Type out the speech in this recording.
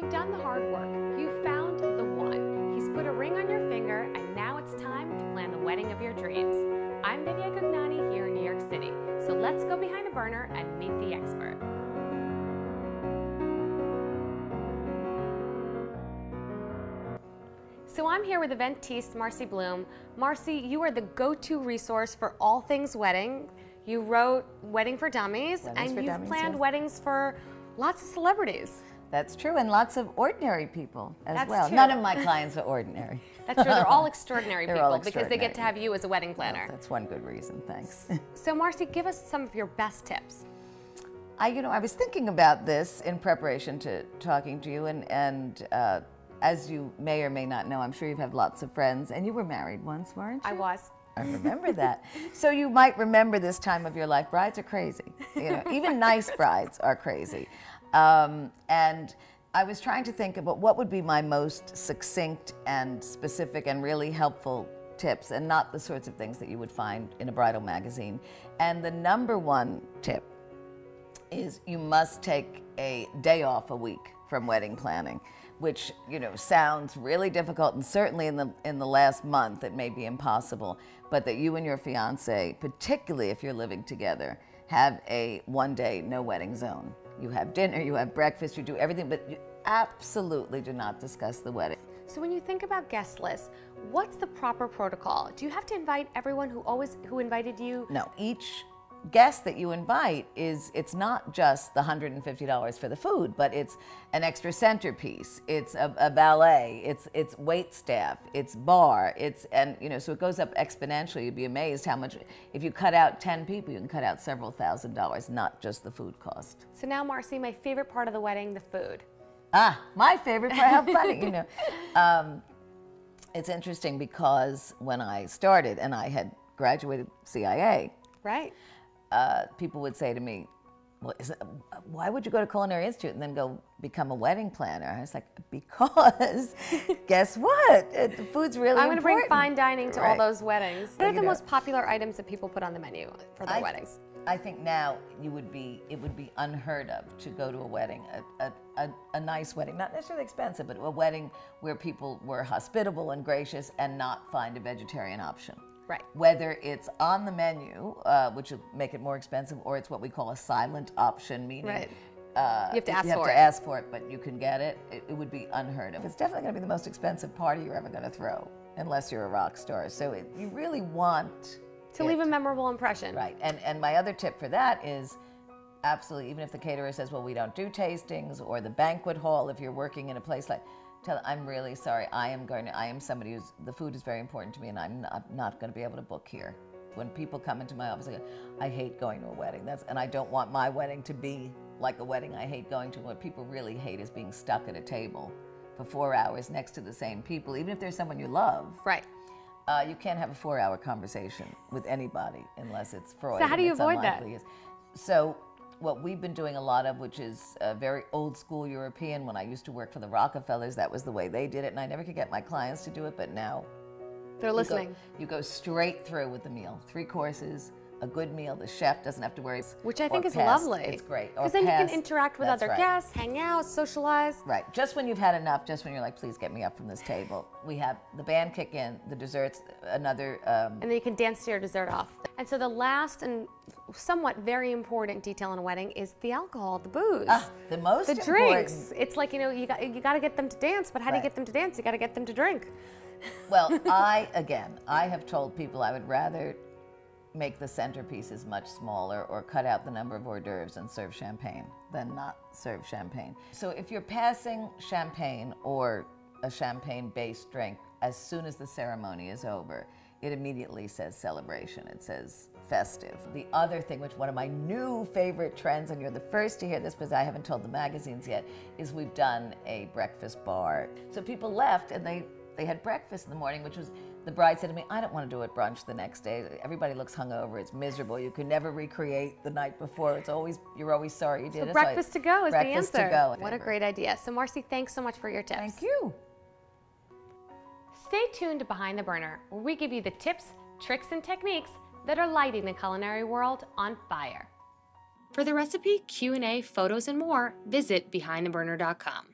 you've done the hard work. You've found the one. He's put a ring on your finger, and now it's time to plan the wedding of your dreams. I'm here in New York City. So let's go behind the burner and meet the expert. So I'm here with eventiste Marcy Blum. Marcy, you are the go-to resource for all things wedding. You wrote Wedding for Dummies, and you've planned weddings for lots of celebrities. That's true, and lots of ordinary people as well. True. None of my clients are ordinary. That's true, they're all extraordinary people all because they get to have you as a wedding planner. Well, that's one good reason, thanks. So Marcy, give us some of your best tips. I was thinking about this in preparation to talking to you, and as you may or may not know, I'm sure you've had lots of friends, and you were married once, weren't you? I was. I remember that. So you might remember this time of your life. Brides are crazy. Even nice brides are crazy. And I was trying to think about what would be my most succinct and specific and really helpful tips, and not the sorts of things that you would find in a bridal magazine. And the number one tip is you must take a day off a week from wedding planning, which sounds really difficult, and certainly in the last month it may be impossible, but that you and your fiance, particularly if you're living together, have a one-day no wedding zone. You have dinner, you have breakfast, you do everything, but you absolutely do not discuss the wedding. So when you think about guest lists, what's the proper protocol? Do you have to invite everyone who invited you? No, each guest that you invite it's not just the $150 for the food, but it's an extra centerpiece, it's a ballet, it's wait staff, it's bar, so it goes up exponentially. You'd be amazed how much, if you cut out 10 people, you can cut out several $1,000s, not just the food cost. So now, Marcy, my favorite part of the wedding, the food. My favorite part, how funny, it's interesting because when I started and I had graduated CIA, right? People would say to me, well, why would you go to Culinary Institute and then go become a wedding planner? I was like, because guess what? The food's really important. I'm going to bring fine dining to all those weddings. What are the most popular items that people put on the menu for their weddings? I think now it would be unheard of to go to a wedding, a nice wedding, not necessarily expensive, but a wedding where people were hospitable and gracious and not find a vegetarian option. Right. Whether it's on the menu, which will make it more expensive, or it's what we call a silent option, meaning you have to ask for it, but you can get it. It would be unheard of. It's definitely going to be the most expensive party you're ever going to throw, unless you're a rock star. So you really want to leave a memorable impression. Right. And my other tip for that is absolutely, even if the caterer says, well, we don't do tastings, or the banquet hall, if you're working in a place like, tell them, I'm really sorry, I am somebody the food is very important to me, and I'm not going to be able to book here. When people come into my office, I hate going to a wedding. And I don't want my wedding to be like a wedding I hate going to. What people really hate is being stuck at a table for 4 hours next to the same people, even if there's someone you love. Right. You can't have a 4-hour conversation with anybody unless it's Freud. So how do you avoid that? So what we've been doing a lot of, which is very old school European, when I used to work for the Rockefellers, that was the way they did it, and I never could get my clients to do it, but now they're listening. You go straight through with the meal. 3 courses, a good meal. The chef doesn't have to worry. Which I think is lovely. It's great. Because then you can interact with other guests, hang out, socialize. Right. Just when you've had enough, just when you're like, please get me up from this table. We have the band kick in, the desserts, another... and then you can dance to your dessert off. And so the last and somewhat very important detail in a wedding is the alcohol, the booze. The most important. The drinks. It's like, you got to get them to dance, but how do you get them to dance? You got to get them to drink. Well, I have told people I would rather make the centerpieces much smaller or cut out the number of hors d'oeuvres and serve champagne than not serve champagne. So if you're passing champagne or a champagne-based drink as soon as the ceremony is over, it immediately says celebration. It says festive. The other thing, which one of my new favorite trends, and you're the first to hear this because I haven't told the magazines yet, is we've done a breakfast bar. So people left and they had breakfast in the morning, which was, the bride said to me, I don't want to do it brunch the next day. Everybody looks hungover. It's miserable. You can never recreate the night before. You're always sorry you did it. So breakfast to go is the answer. Breakfast to go. What a great idea. So Marcy, thanks so much for your tips. Thank you. Stay tuned to Behind the Burner, where we give you the tips, tricks, and techniques that are lighting the culinary world on fire. For the recipe, Q&A, photos, and more, visit behindtheburner.com.